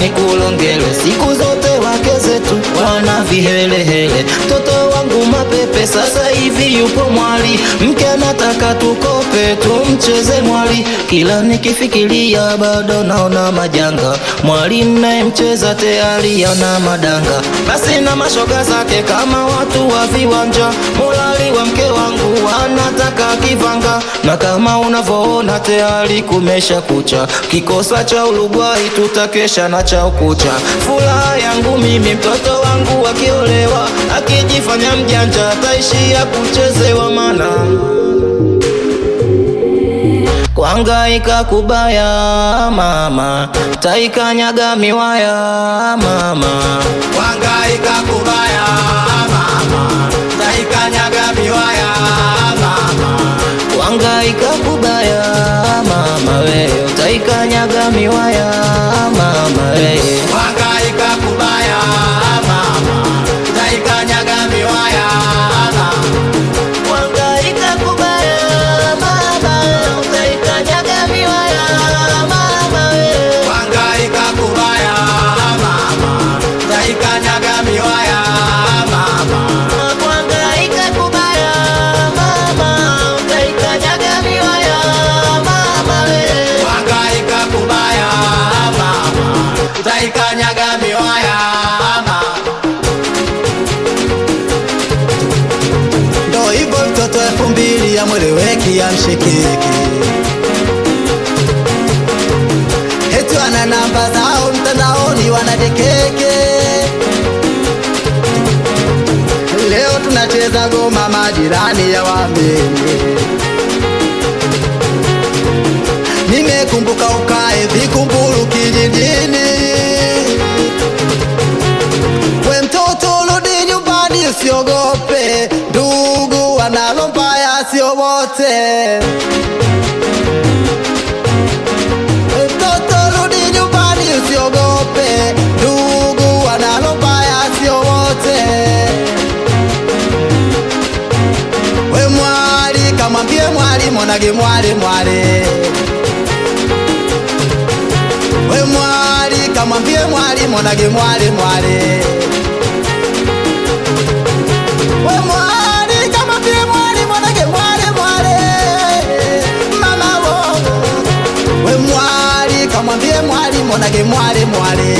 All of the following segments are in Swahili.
ni kulongele, siku zote wake zetu wana vihelehele. Toto wangu mapepe sasa hivi yupo mwali, mke anataka tukope tumcheze mwali. Kila nikifikiria bado naona majanga, mwali mnayemcheza tayari ana madanga. Basi na mashoga zake kama watu wa viwanja, mulali wa mke wangu anataka kivanga. Na kama unavoona tayari kumesha kucha, kikosa cha Uruguay tutakesha na cha ukucha. Furaha yangu mimi mtoto wangu akiolewa, akijifanya mjanja ataishia kuchezewa. Mana kuhangaika kubaya mama, taikanyaga miwaya mama. Kuhangaika kubaya mama, taikanyaga miwaya mama. Kuhangaika kubaya mama we, taikanyaga miwaya mama we. Kuhangaika kubaya mama, taikanyaga miwaya mama. Kuhangaika kubaya mama, taikanyaga miwaya mama we. Kuhangaika kubaya mama, taikanyaga miwaya mama. Kuhangaika kubaya mama, taikanyaga miwaya mama we. Kuhangaika kubaya mama, taikanyaga miwaya mama. Ndo hivyo mtoto 2000 amweleweki amshikiki, eti wana namba zao mtandaoni wanadekeke. Leo tunacheza goma majirani ya wamini, nimekumbuka ukae Vikumburu kijijini. We mtoto rudi nyumbani usiogope, ndugu wanalo mbaya sio wote. We mtoto rudi nyumbani usiogope, ndugu wanalo mbaya sio wote. We mwali kamwambie mwali monage mwali mwali. We mwali kamwambie mwali monage mwali mwali. We mwali kamwambie mwali monage mwali mwali. Mama wo. We mwali kamwambie mwali monage mwali mwali.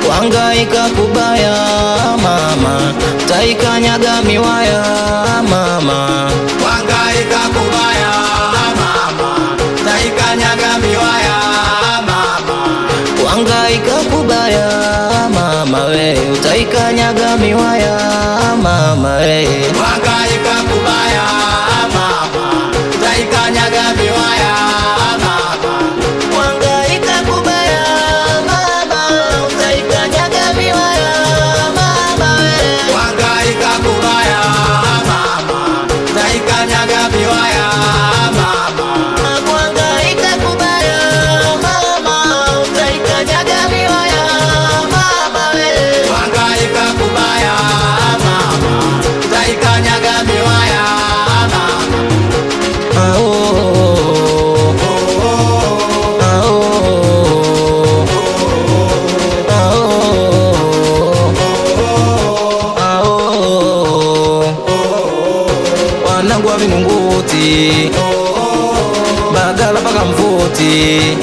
Kuhangaika kubaya mama, taikanyaga miwaya mama. Kuhangaika kubaya mama, taikanyaga miwaya mama. Kuhangaika kubaya mama we, utaikanyaga miwaya mama we. Kuhangaika kubaya mama, taikanyaga miwaya mama. Kuhangaika kubaya mama, utaikanyaga miwaya mama we. Kuhangaika kubaya mama, taikanyaga miwaya mama. Kuhangaika kubaya mama, utaikanyaga miwaya mama we. Kuhangaika kubaya mama, taikanyaga miwaya mama. Ah oh, ah oh, ah oh, ah oh. Wanangu wa Vingunguti, Bagala paka Mvuti,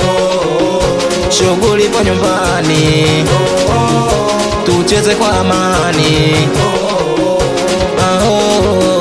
shughuli kwa nyumbani, tucheze kwa amani. Ah oh.